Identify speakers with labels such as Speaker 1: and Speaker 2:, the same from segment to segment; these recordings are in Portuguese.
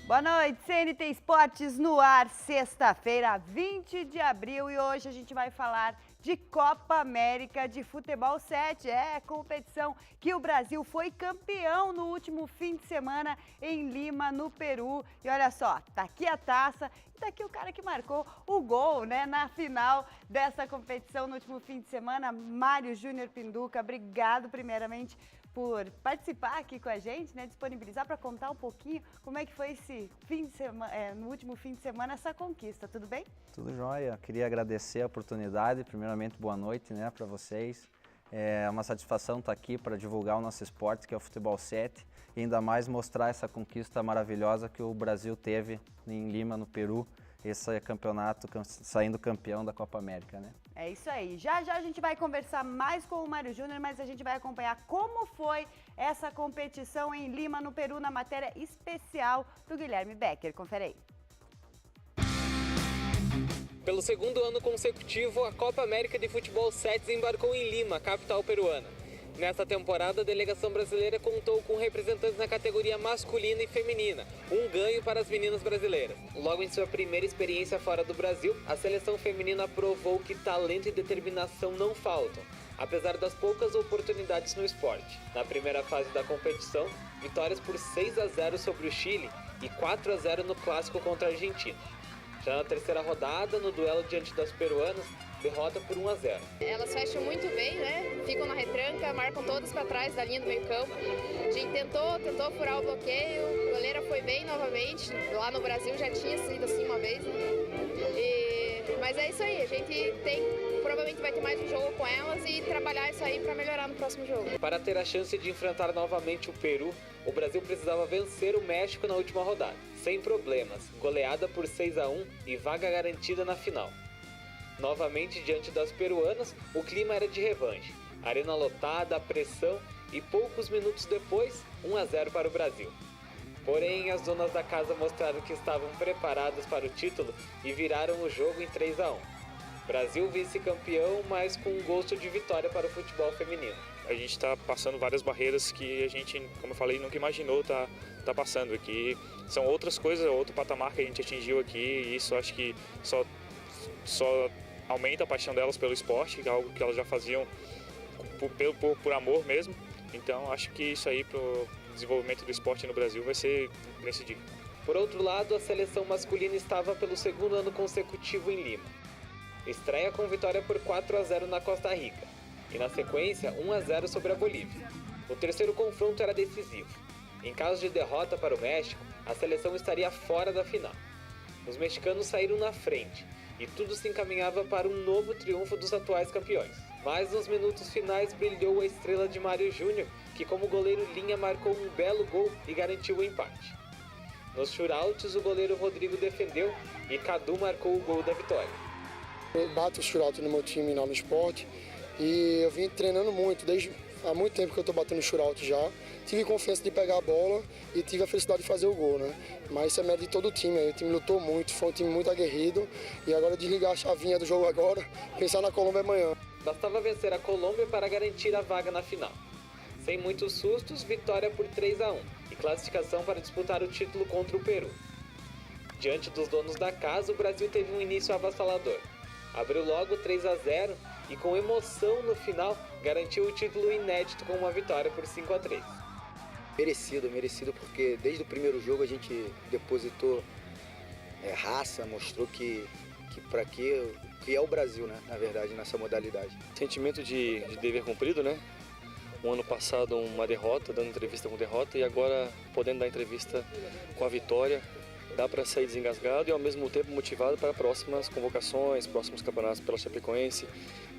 Speaker 1: Boa noite, CNT Esportes no ar, sexta-feira, 20 de abril, e hoje a gente vai falar de Copa América de Futebol 7, competição que o Brasil foi campeão no último fim de semana em Lima, no Peru. E olha só, tá aqui a taça e tá aqui o cara que marcou o gol, né, na final dessa competição no último fim de semana, Mário Júnior Pinduca. Obrigado primeiramente por participar aqui com a gente, né, disponibilizar para contar um pouquinho como é que foi esse fim de semana, no último fim de semana, essa conquista. Tudo bem?
Speaker 2: Tudo jóia. Queria agradecer a oportunidade. Primeiramente, boa noite, né, para vocês. É uma satisfação estar aqui para divulgar o nosso esporte, que é o Futebol 7, e ainda mais mostrar essa conquista maravilhosa que o Brasil teve em Lima, no Peru, esse campeonato saindo campeão da Copa América, né?
Speaker 1: É isso aí. Já já a gente vai conversar mais com o Mário Júnior, mas a gente vai acompanhar como foi essa competição em Lima, no Peru, na matéria especial do Guilherme Becker. Confere aí.
Speaker 3: Pelo segundo ano consecutivo, a Copa América de Futebol 7 desembarcou em Lima, capital peruana. Nesta temporada, a delegação brasileira contou com representantes na categoria masculina e feminina, um ganho para as meninas brasileiras. Logo em sua primeira experiência fora do Brasil, a seleção feminina provou que talento e determinação não faltam, apesar das poucas oportunidades no esporte. Na primeira fase da competição, vitórias por 6-0 sobre o Chile e 4-0 no clássico contra a Argentina. Já na terceira rodada, no duelo diante das peruanas, derrota por 1-0.
Speaker 4: Elas fecham muito bem, né? Ficam na retranca, marcam todas para trás da linha do meio campo. A gente tentou furar o bloqueio, a goleira foi bem novamente. Lá no Brasil já tinha sido assim uma vez, né? Mas é isso aí, a gente provavelmente vai ter mais um jogo com elas e trabalhar isso aí para melhorar no próximo jogo.
Speaker 3: Para ter a chance de enfrentar novamente o Peru, o Brasil precisava vencer o México na última rodada. Sem problemas, goleada por 6-1 e vaga garantida na final. Novamente diante das peruanas, o clima era de revanche. Arena lotada, pressão e poucos minutos depois, 1-0 para o Brasil. Porém, as donas da casa mostraram que estavam preparadas para o título e viraram o jogo em 3-1. Brasil vice-campeão, mas com um gosto de vitória para o futebol feminino.
Speaker 5: A gente está passando várias barreiras que a gente, como eu falei, nunca imaginou tá passando aqui. São outras coisas, outro patamar que a gente atingiu aqui, e isso acho que só aumenta a paixão delas pelo esporte, que é algo que elas já faziam por amor mesmo. Então acho que isso aí para o desenvolvimento do esporte no Brasil vai ser imprescindível.
Speaker 3: Por outro lado, a seleção masculina estava pelo segundo ano consecutivo em Lima. Estreia com vitória por 4-0 na Costa Rica e, na sequência, 1-0 sobre a Bolívia. O terceiro confronto era decisivo. Em caso de derrota para o México, a seleção estaria fora da final. Os mexicanos saíram na frente e tudo se encaminhava para um novo triunfo dos atuais campeões. Mas nos minutos finais brilhou a estrela de Mário Júnior, que como goleiro linha marcou um belo gol e garantiu o empate. Nos shootouts, o goleiro Rodrigo defendeu e Cadu marcou o gol da vitória.
Speaker 6: Eu bato o shootout no meu time lá no esporte e eu vim treinando muito, desde há muito tempo que eu estou batendo shootout já. Tive confiança de pegar a bola e tive a felicidade de fazer o gol, né? Mas isso é mérito de todo o time, o time lutou muito, foi um time muito aguerrido e agora desligar a chavinha do jogo agora, pensar na Colômbia amanhã.
Speaker 3: Bastava vencer a Colômbia para garantir a vaga na final. Sem muitos sustos, vitória por 3-1 e classificação para disputar o título contra o Peru. Diante dos donos da casa, o Brasil teve um início avassalador. Abriu logo 3-0 e com emoção no final garantiu o título inédito com uma vitória por 5-3.
Speaker 7: Merecido, porque desde o primeiro jogo a gente depositou raça, mostrou que é o Brasil, né, na verdade, nessa modalidade.
Speaker 8: Sentimento de dever cumprido, né? Um ano passado uma derrota, dando entrevista com derrota, e agora podendo dar entrevista com a vitória. Dá para sair desengasgado e ao mesmo tempo motivado para próximas convocações, próximos campeonatos pela Chapecoense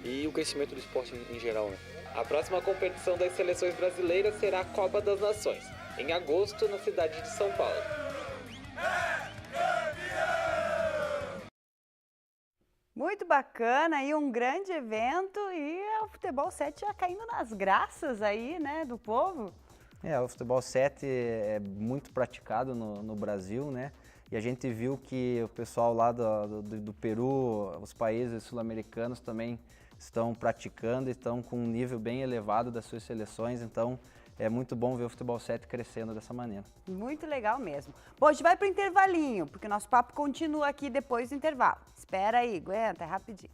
Speaker 8: e o crescimento do esporte em geral, né?
Speaker 3: A próxima competição das seleções brasileiras será a Copa das Nações, em agosto, na cidade de São Paulo.
Speaker 1: Muito bacana, e um grande evento, e o Futebol 7 já caindo nas graças aí, né, do povo.
Speaker 2: O Futebol 7 é muito praticado no Brasil, né? E a gente viu que o pessoal lá do Peru, os países sul-americanos também estão praticando, estão com um nível bem elevado das suas seleções, então é muito bom ver o futebol 7 crescendo dessa maneira.
Speaker 1: Muito legal mesmo. Bom, a gente vai para o intervalinho, porque o nosso papo continua aqui depois do intervalo. Espera aí, aguenta, é rapidinho.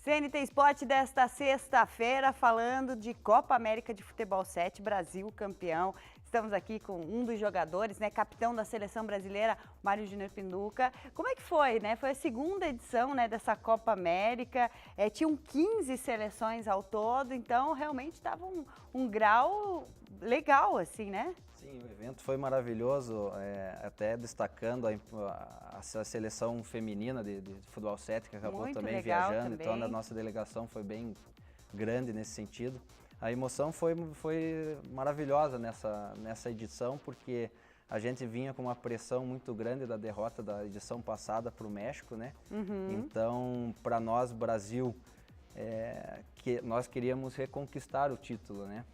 Speaker 1: CNT Esporte desta sexta-feira, falando de Copa América de Futebol 7, Brasil campeão. Estamos aqui com um dos jogadores, né, capitão da seleção brasileira, Mário Júnior Pinduca. Como é que foi, né? Foi a segunda edição, né, dessa Copa América. Tinham 15 seleções ao todo, então realmente estava um grau legal, assim, né?
Speaker 2: Sim, o evento foi maravilhoso, até destacando a seleção feminina de futebol 7, que acabou
Speaker 1: Muito
Speaker 2: também
Speaker 1: legal
Speaker 2: viajando,
Speaker 1: também.
Speaker 2: então a nossa delegação foi bem grande nesse sentido. A emoção foi maravilhosa nessa edição, porque a gente vinha com uma pressão muito grande da derrota da edição passada para o México, né? Então, para nós, Brasil, nós queríamos reconquistar o título, né?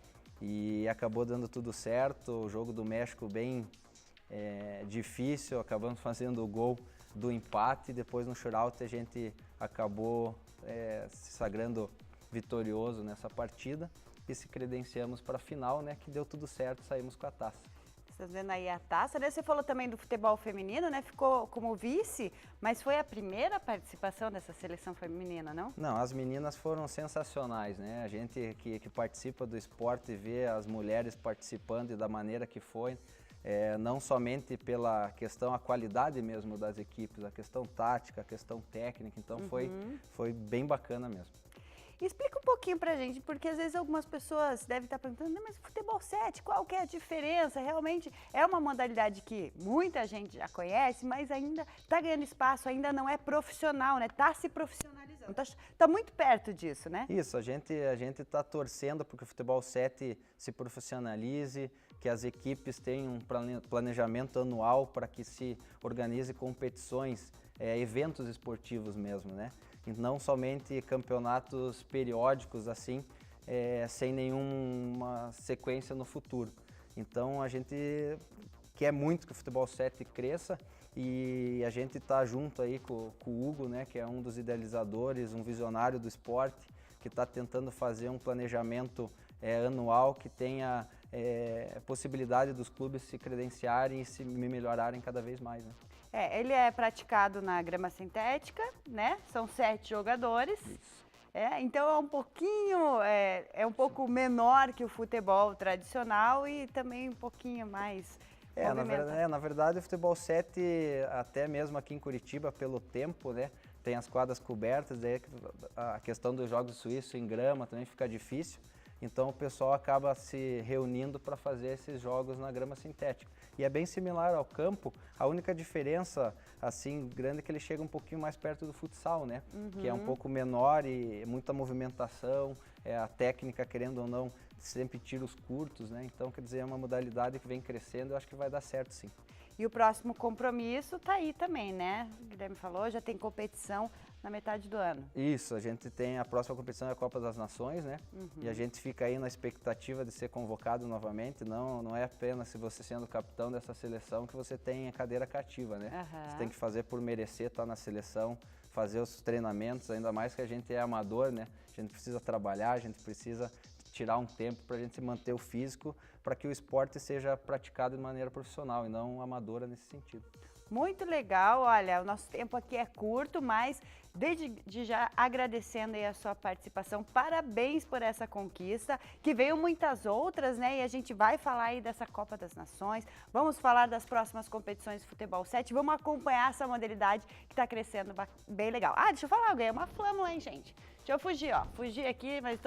Speaker 2: E acabou dando tudo certo, o jogo do México bem difícil, acabamos fazendo o gol do empate, depois no shootout a gente acabou se sagrando vitorioso nessa partida e se credenciamos para a final, né, que deu tudo certo, saímos com a taça.
Speaker 1: Você está vendo aí a taça, né? Você falou também do futebol feminino, né? Ficou como vice, mas foi a primeira participação dessa seleção feminina, não?
Speaker 2: Não, as meninas foram sensacionais, né? A gente que participa do esporte e vê as mulheres participando e da maneira que foi, não somente pela questão, a qualidade mesmo das equipes, a questão tática, a questão técnica, então foi bem bacana mesmo.
Speaker 1: Explica um pouquinho pra gente, porque às vezes algumas pessoas devem estar perguntando, mas futebol 7, qual que é a diferença? Realmente é uma modalidade que muita gente já conhece, mas ainda está ganhando espaço, ainda não é profissional, né? Está se profissionalizando, tá muito perto disso, né?
Speaker 2: Isso, a gente está torcendo para que o futebol 7 se profissionalize, que as equipes tenham um planejamento anual para que se organize competições, eventos esportivos mesmo, né? E não somente campeonatos periódicos assim, sem nenhuma sequência no futuro. Então a gente quer muito que o futebol 7 cresça e a gente está junto aí com o Hugo, né, que é um dos idealizadores, um visionário do esporte, que está tentando fazer um planejamento anual que tenha possibilidade dos clubes se credenciarem e se melhorarem cada vez mais, né?
Speaker 1: Ele é praticado na grama sintética, né? São 7 jogadores.
Speaker 2: Isso.
Speaker 1: Então é um pouquinho, um pouco menor que o futebol tradicional e também um pouquinho mais movimentado.
Speaker 2: Na verdade o futebol 7, até mesmo aqui em Curitiba, pelo tempo, né? Tem as quadras cobertas, daí a questão dos jogos suíços em grama também fica difícil. Então o pessoal acaba se reunindo para fazer esses jogos na grama sintética. E é bem similar ao campo, a única diferença assim grande é que ele chega um pouquinho mais perto do futsal, né? Que é um pouco menor e muita movimentação, a técnica, querendo ou não, sempre tiros curtos, né? Então, quer dizer, é uma modalidade que vem crescendo, eu acho que vai dar certo sim.
Speaker 1: E o próximo compromisso tá aí também, né? O Guilherme falou, já tem competição na metade do ano.
Speaker 2: Isso, a gente tem a próxima competição é a Copa das Nações, né? E a gente fica aí na expectativa de ser convocado novamente. Não é apenas se você sendo capitão dessa seleção que você tem a cadeira cativa, né? Você tem que fazer por merecer estar na seleção, fazer os treinamentos, ainda mais que a gente é amador, né? A gente precisa trabalhar, a gente precisa tirar um tempo para a gente manter o físico, para que o esporte seja praticado de maneira profissional e não amadora nesse sentido.
Speaker 1: Muito legal, olha, o nosso tempo aqui é curto, mas desde já agradecendo aí a sua participação, parabéns por essa conquista, que veio muitas outras, né, e a gente vai falar aí dessa Copa das Nações, vamos falar das próximas competições de futebol 7, vamos acompanhar essa modalidade que está crescendo bem legal. Deixa eu falar, eu ganhei uma flâmula, hein, gente, deixa eu fugir, fugir aqui, mas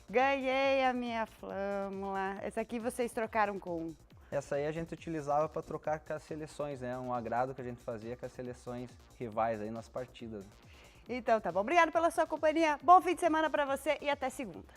Speaker 1: ganhei a minha flâmula, essa aqui vocês trocaram com...
Speaker 2: Essa aí a gente utilizava para trocar com as seleções, né? Um agrado que a gente fazia com as seleções rivais aí nas partidas.
Speaker 1: Então tá bom, obrigado pela sua companhia, bom fim de semana para você e até segunda.